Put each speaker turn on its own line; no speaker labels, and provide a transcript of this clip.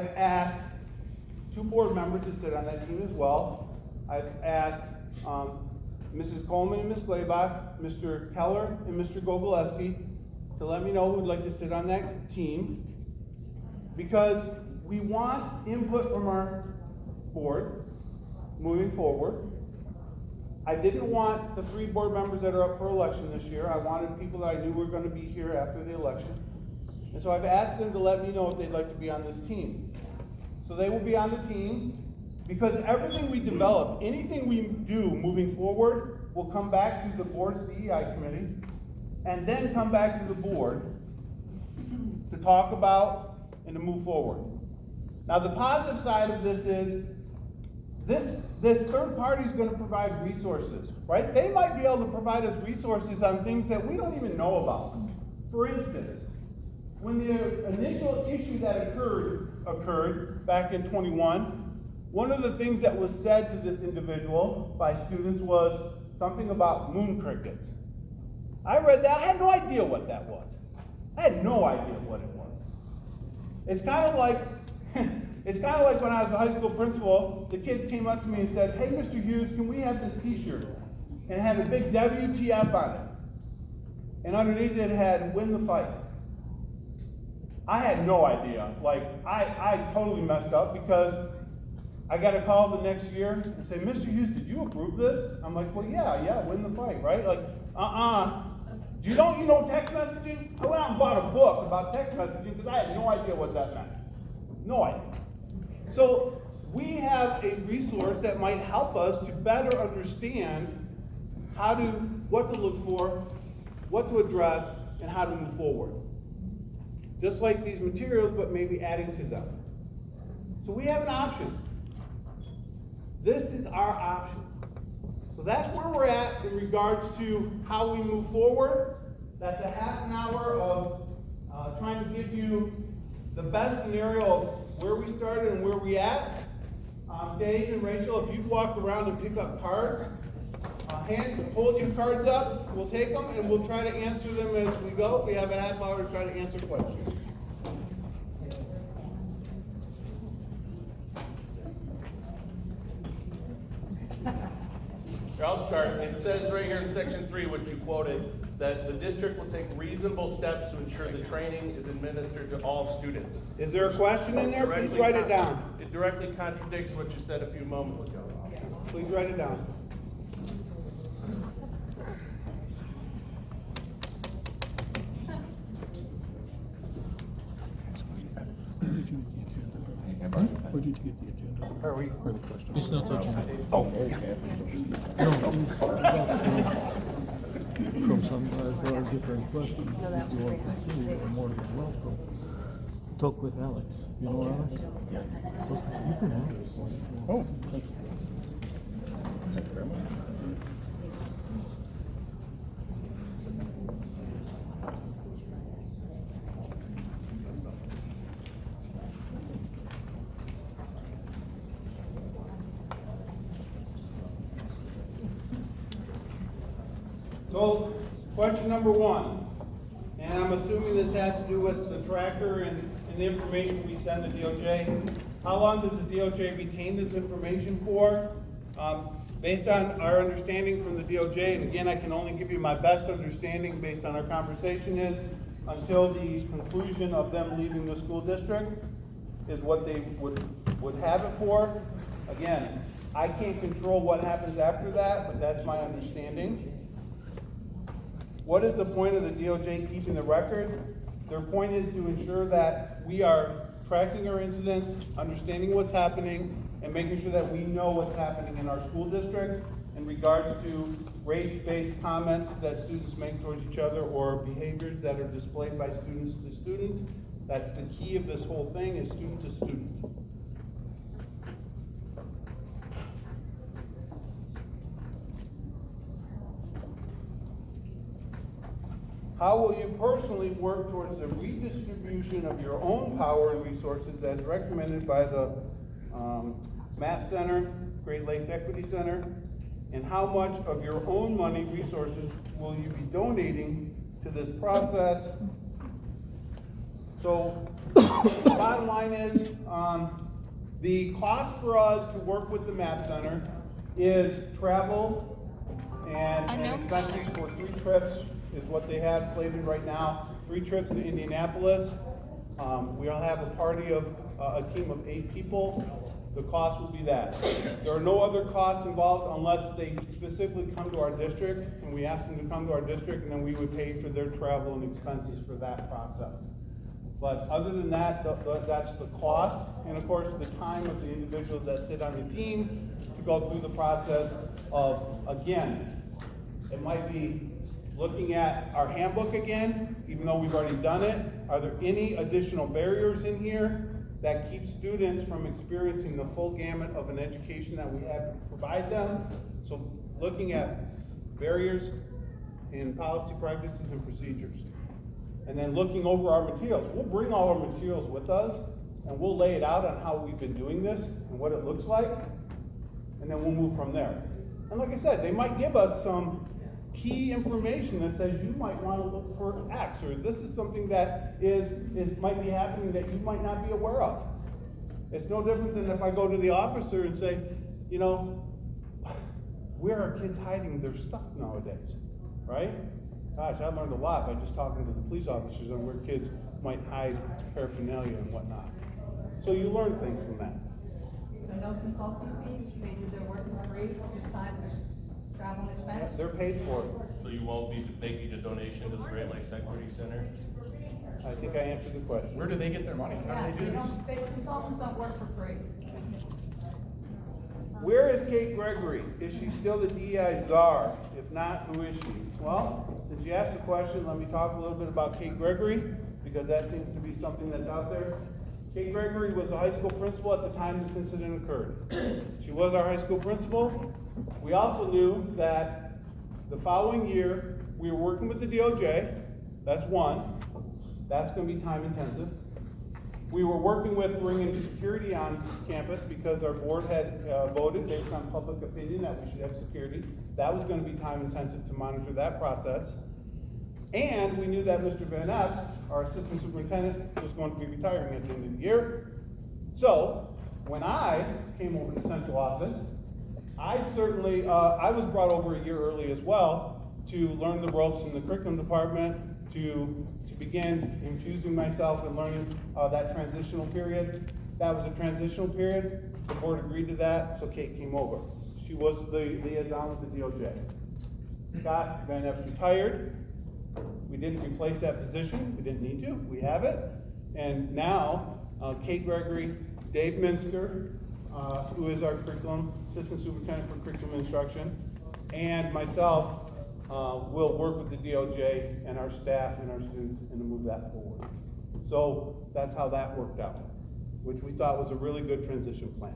I've asked two board members to sit on that team as well. I've asked Mrs. Coleman and Ms. Glaybach, Mr. Keller and Mr. Gogoleski to let me know who would like to sit on that team, because we want input from our board moving forward. I didn't want the 3 board members that are up for election this year. I wanted people that I knew were going to be here after the election. And so I've asked them to let me know if they'd like to be on this team. So they will be on the team, because everything we develop, anything we do moving forward, will come back to the board's DEI committee, and then come back to the board to talk about and to move forward. Now the positive side of this is, this third party is going to provide resources, right? They might be able to provide us resources on things that we don't even know about. For instance, when the initial issue that occurred back in 21, one of the things that was said to this individual by students was something about moon crickets. I read that, I had no idea what that was. I had no idea what it was. It's kind of like when I was a high school principal, the kids came up to me and said, "Hey, Mr. Hughes, can we have this t-shirt?" And it had a big WTF on it. And underneath it had "Win the fight." I had no idea. Like, I totally messed up, because I got a call the next year and say, "Mr. Hughes, did you approve this?" I'm like, "Well, yeah, win the fight," right? Like, Do you know text messaging? I went out and bought a book about text messaging because I had no idea what that meant. No idea. So we have a resource that might help us to better understand what to look for, what to address, and how to move forward. Just like these materials, but maybe adding to them. So we have an option. This is our option. So that's where we're at in regards to how we move forward. That's a half an hour of trying to give you the best scenario of where we started and where we at. Dave and Rachel, if you walk around and pick up cards, hold your cards up, we'll take them and we'll try to answer them as we go. We have a half hour to try to answer questions.
Here, I'll start. It says right here in section 3, which you quoted, that the district will take reasonable steps to ensure the training is administered to all students.
Is there a question in there? Please write it down.
It directly contradicts what you said a few moments ago.
Please write it down.
Where did you get the agenda?
Are we?
Or the question?
It's not touching it.
Oh, yeah.
From some guys that are different questions. If you want to continue, you're more than welcome. Talk with Alex. You know Alex?
Yeah.
You can have it.
Oh, thank you. Thank you very much.
So, question number 1, and I'm assuming this has to do with the tracker and the information we send to DOJ. How long does the DOJ retain this information for? Based on our understanding from the DOJ, and again, I can only give you my best understanding based on our conversation, is until the conclusion of them leaving the school district is what they would have it for. Again, I can't control what happens after that, but that's my understanding. What is the point of the DOJ keeping the record? Their point is to ensure that we are tracking our incidents, understanding what's happening, and making sure that we know what's happening in our school district in regards to race-based comments that students make towards each other or behaviors that are displayed by students to student. That's the key of this whole thing, is student to student. How will you personally work towards the redistribution of your own power and resources as recommended by the MAP Center, Great Lakes Equity Center? And how much of your own money resources will you be donating to this process? So Bottom line is, the cost for us to work with the MAP Center is travel and expenses for 3 trips is what they have slated right now. 3 trips to Indianapolis. We'll have a party of a team of 8 people. The cost will be that. There are no other costs involved unless they specifically come to our district, and we ask them to come to our district, and then we would pay for their travel and expenses for that process. But other than that, that's the cost, and of course, the time of the individuals that sit on the team to go through the process of, again, it might be looking at our handbook again, even though we've already done it. Are there any additional barriers in here that keep students from experiencing the full gamut of an education that we have to provide them? So looking at barriers in policy, practices, and procedures. And then looking over our materials. We'll bring all our materials with us, and we'll lay it out on how we've been doing this and what it looks like, and then we'll move from there. And like I said, they might give us some key information that says you might want to look for X, or this is something that might be happening that you might not be aware of. It's no different than if I go to the officer and say, you know, where are kids hiding their stuff nowadays, right? Gosh, I learned a lot by just talking to the police officers on where kids might hide paraphernalia and whatnot. So you learn things from that.
So no consulting fees, they do their work for free, just time, just travel and expense?
They're paid for it.
So you won't be making a donation to the Great Lakes Equity Center?
I think I answered the question.
Where do they get their money? How
Yeah,
do they do this?
consultants don't work for free.
Where is Kate Gregory? Is she still the DEI czar? If not, who is she? Well, since you asked the question, let me talk a little bit about Kate Gregory, because that seems to be something that's out there. Kate Gregory was a high school principal at the time this incident occurred. She was our high school principal. We also knew that the following year, we were working with the DOJ. That's one. That's going to be time intensive. We were working with bringing security on campus because our board had voted based on public opinion that we should have security. That was going to be time intensive to monitor that process. And we knew that Mr. Van Epps, our assistant superintendent, was going to be retiring at the end of the year. So when I came over to central office, I certainly, I was brought over a year early as well to learn the ropes in the curriculum department, to begin infusing myself and learning that transitional period. That was a transitional period. The board agreed to that, so Kate came over. She was the liaison with the DOJ. Scott Van Epps retired. We didn't replace that position. We didn't need to. We have it. And now, Kate Gregory, Dave Minster, who is our assistant superintendent for curriculum instruction, and myself will work with the DOJ and our staff and our students and to move that forward. So that's how that worked out, which we thought was a really good transition plan.